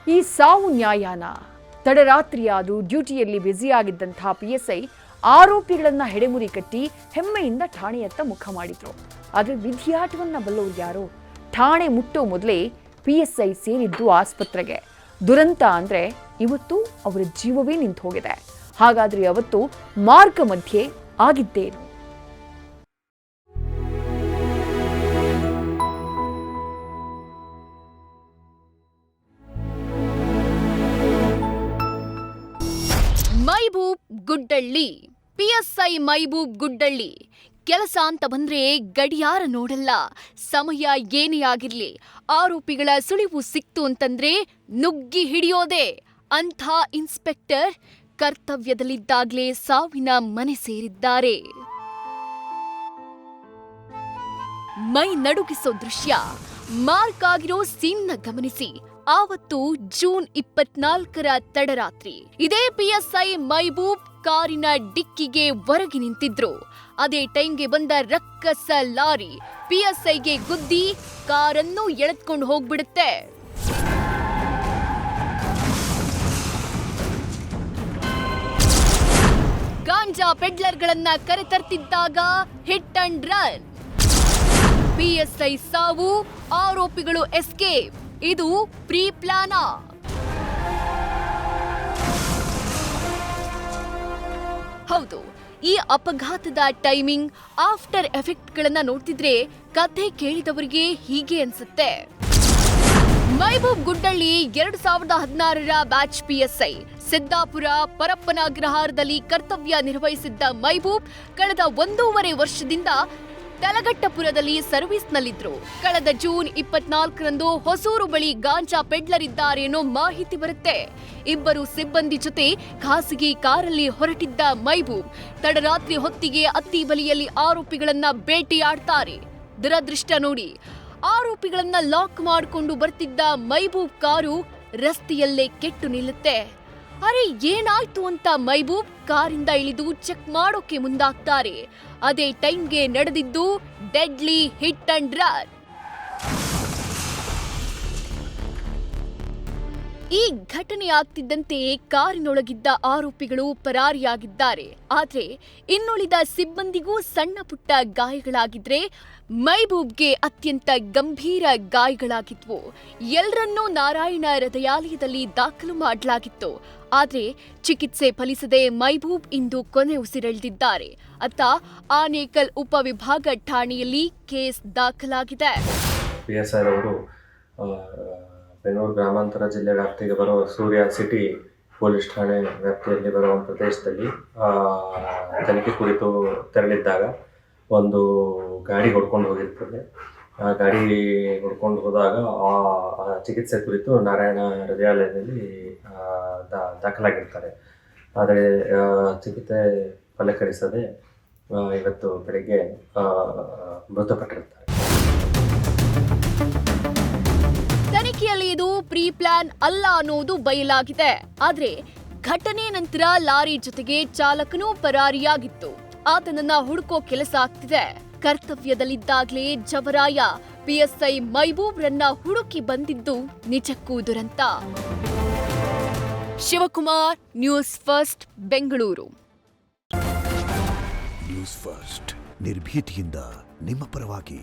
ಈ ಸಾವು ನ್ಯಾಯನ? ತಡರಾತ್ರಿಯಾದರೂ ಡ್ಯೂಟಿಯಲ್ಲಿ ಬ್ಯುಸಿಯಾಗಿದ್ದಂಥ PSI ಆರೋಪಿಗಳನ್ನ ಹೆಡೆಮುರಿ ಕಟ್ಟಿ ಹೆಮ್ಮೆಯಿಂದ ಠಾಣೆಯತ್ತ ಮುಖ ಮಾಡಿದ್ರು. ಆದರೆ ವಿಧಿಯಾಟವನ್ನ ಬಲ್ಲವರು ಯಾರು? ಠಾಣೆ ಮುಟ್ಟೋ ಮೊದಲೇ PSI ಸೇರಿದ್ದು ಆಸ್ಪತ್ರೆಗೆ. ದುರಂತ ಅಂದ್ರೆ ಇವತ್ತು ಅವರ ಜೀವವೇ ನಿಂತು ಹೋಗಿದೆ. ಹಾಗಾದ್ರೆ ಅವತ್ತು ಮಾರ್ಗ ಮಧ್ಯೆ ಆಗಿದ್ದೇನು? ಮೈಬೂಬ್ ಗುಡ್ಡಳ್ಳಿ. PSI ಮೈಬೂಬ್ ಗುಡ್ಡಳ್ಳಿ. ಕೆಲಸ ಅಂತ ಬಂದ್ರೆ ಗಡಿಯಾರ ನೋಡಲ್ಲ. ಸಮಯ ಏನೇ ಆಗಿರ್ಲಿ, ಆರೋಪಿಗಳ ಸುಳಿವು ಸಿಕ್ತು ಅಂತಂದ್ರೆ ನುಗ್ಗಿ ಹಿಡಿಯೋದೆ. ಅಂಥ ಇನ್ಸ್ಪೆಕ್ಟರ್ ಕರ್ತವ್ಯದಲ್ಲಿದ್ದಾಗಲೇ ಸಾವಿನ ಮನೆ ಸೇರಿದ್ದಾರೆ. ಮೈ ನಡುಗಿಸೋ ದೃಶ್ಯ. ಮಾರ್ಕ್ ಆಗಿರೋ ಸೀನ್ನ ಗಮನಿಸಿ. ಆವತ್ತು ಜೂನ್ 24ರ ತಡರಾತ್ರಿ ಇದೇ PSI ಮೈಬೂಬ್ ಕಾರಿನ ಡಿಕ್ಕಿಗೆ ಹೊರಗೆ ನಿಂತಿದ್ರು. ಅದೇ ಟೈಮ್ಗೆ ಬಂದ ರಕ್ಕಸ ಲಾರಿ PSIಗೆ ಗುದ್ದಿ ಕಾರನ್ನು ಎಳೆದುಕೊಂಡು ಹೋಗ್ಬಿಡುತ್ತೆ. ಗಾಂಜಾ ಪೆಡ್ಲರ್ಗಳನ್ನ ಕರೆತರ್ತಿದ್ದಾಗ ಹಿಟ್ ಅಂಡ್ ರನ್. PSI ಸಾವು, ಆರೋಪಿಗಳು ಎಸ್ಕೇಪ್. ಇದು ಪ್ರೀ ಪ್ಲಾನ? ಹೌದು. ಈ ಅಪಘಾತದ ಟೈಮಿಂಗ್, ಆಫ್ಟರ್ ಎಫೆಕ್ಟ್ಗಳನ್ನ ನೋಡ್ತಿದ್ರೆ ಕಥೆ ಕೇಳಿದವರಿಗೆ ಹೀಗೆ ಅನ್ಸುತ್ತೆ. ಮೈಬೂಬ್ ಗುಡ್ಡಳ್ಳಿ 2016ರ ಬ್ಯಾಚ್ PSI. ಸಿದ್ದಾಪುರ ಪರಪ್ಪನಗ್ರಹಾರದಲ್ಲಿ ಕರ್ತವ್ಯ ನಿರ್ವಹಿಸಿದ್ದ ಮೈಬೂಬ್ ಕಳೆದ 1.5 ವರ್ಷದಿಂದ ತಲಗಟ್ಟಪುರದಲ್ಲಿ ಸರ್ವಿಸ್ನಲ್ಲಿದ್ರು. ಕಳೆದ ಜೂನ್ 24ರಂದು ಹೊಸೂರು ಬಳಿ ಗಾಂಜಾ ಪೆಡ್ಲರ್ ಇದ್ದಾರೆ ಅನ್ನೋ ಮಾಹಿತಿ ಬರುತ್ತೆ. ಇಬ್ಬರು ಸಿಬ್ಬಂದಿ ಜೊತೆ ಖಾಸಗಿ ಕಾರಲ್ಲಿ ಹೊರಟಿದ್ದ ಮೈಬೂಬ್ ತಡರಾತ್ರಿ ಹೊತ್ತಿಗೆ ಅತ್ತಿಬಲಿಯಲ್ಲಿ ಆರೋಪಿಗಳನ್ನ ಭೇಟಿಯಾಡ್ತಾರೆ. ದುರದೃಷ್ಟ ನೋಡಿ, ಆರೋಪಿಗಳನ್ನ ಲಾಕ್ ಮಾಡಿಕೊಂಡು ಬರ್ತಿದ್ದ ಮೈಬೂಬ್ ಕಾರು ರಸ್ತೆಯಲ್ಲೇ ಕೆಟ್ಟು ನಿಲ್ಲುತ್ತೆ. ಅರೆ ಏನಾಯ್ತು ಅಂತ ಮೈಬೂಬ್ ಕಾರಿಂದ ಇಳಿದು ಚೆಕ್ ಮಾಡೋಕೆ ಮುಂದಾಗ್ತಾರೆ. ಅದೇ ಟೈಮ್ಗೆ ನಡೆದಿದ್ದು ಡೆಡ್ಲಿ ಹಿಟ್ ಅಂಡ್ ರನ್. ಈ ಘಟನೆ ಆಗ್ತಿದ್ದಂತೆ ಕಾರಿನೊಳಗಿದ್ದ ಆರೋಪಿಗಳು ಪರಾರಿಯಾಗಿದ್ದಾರೆ. ಆದ್ರೆ ಇನ್ನುಳಿದ ಸಿಬ್ಬಂದಿಗೂ ಸಣ್ಣ ಪುಟ್ಟ ಗಾಯಗಳಾಗಿದ್ರೆ ಮೈಬೂಬ್ಗೆ ಅತ್ಯಂತ ಗಂಭೀರ ಗಾಯಗಳಾಗಿದ್ವು. ಎಲ್ಲರನ್ನೂ ನಾರಾಯಣ ಹೃದಯಾಲಯದಲ್ಲಿ ದಾಖಲು ಮಾಡಲಾಗಿತ್ತು. ಆದ್ರೆ ಚಿಕಿತ್ಸೆ ಫಲಿಸದೆ ಮೈಬೂಬ್ ಇಂದು ಕೊನೆ ಉಸಿರೆಳೆದಿದ್ದಾರೆ. ಅತ್ತ ಆನೇಕಲ್ ಉಪವಿಭಾಗ ಠಾಣೆಯಲ್ಲಿ ಕೇಸ್ ದಾಖಲಾಗಿದೆ. PSI ಅವರು ಬೆಂಗಳೂರು ಗ್ರಾಮಾಂತರ ಜಿಲ್ಲೆ ವ್ಯಾಪ್ತಿಗೆ ಬರುವ ಸೂರ್ಯ ಸಿಟಿ ಪೊಲೀಸ್ ಠಾಣೆ ವ್ಯಾಪ್ತಿಯಲ್ಲಿ ಬರುವ ಪ್ರದೇಶದಲ್ಲಿ ತನಿಖೆ ಕುರಿತು ತೆರಳಿದ್ದಾಗ ಒಂದು ಗಾಡಿ ಹೊಡ್ಕೊಂಡು ಹೋಗಿರ್ತದೆ. ಆ ಗಾಡಿ ಹೊಡ್ಕೊಂಡು ಹೋದಾಗ ಆ ಚಿಕಿತ್ಸೆ ಕುರಿತು ನಾರಾಯಣ ಹೃದಯಾಲಯದಲ್ಲಿ ದಾಖಲಾಗಿರ್ತಾರೆ. ಆದರೆ ಚಿಕಿತ್ಸೆ ಫಲಕರಿಸದೆ ಇವತ್ತು ಬೆಳಗ್ಗೆ ಮೃತಪಟ್ಟಿರ್ತಾರೆ. ತನಿಖೆಯಲ್ಲಿ ಇದು ಪ್ರೀ ಪ್ಲಾನ್ ಅಲ್ಲ ಅನ್ನೋದು ಬಯಲಾಗಿದೆ. ಆದ್ರೆ ಘಟನೆ ನಂತರ ಲಾರಿ ಜೊತೆಗೆ ಚಾಲಕನೂ ಪರಾರಿಯಾಗಿತ್ತು. ಆತನನ್ನ ಹುಡುಕೋ ಕೆಲಸ ಆಗ್ತಿದೆ. ಕರ್ತವ್ಯದಲ್ಲಿದ್ದಾಗಲೇ ಜವರಾಯ PSI ಮೈಬೂಬ್ರನ್ನ ಹುಡುಕಿ ಬಂದಿದ್ದು ನಿಜಕ್ಕೂ ದುರಂತ. Shivakumar, news first, Bengaluru. News first ನಿರ್ಭೀತಿಯಿಂದ ನಿಮ್ಮ ಪರವಾಗಿ.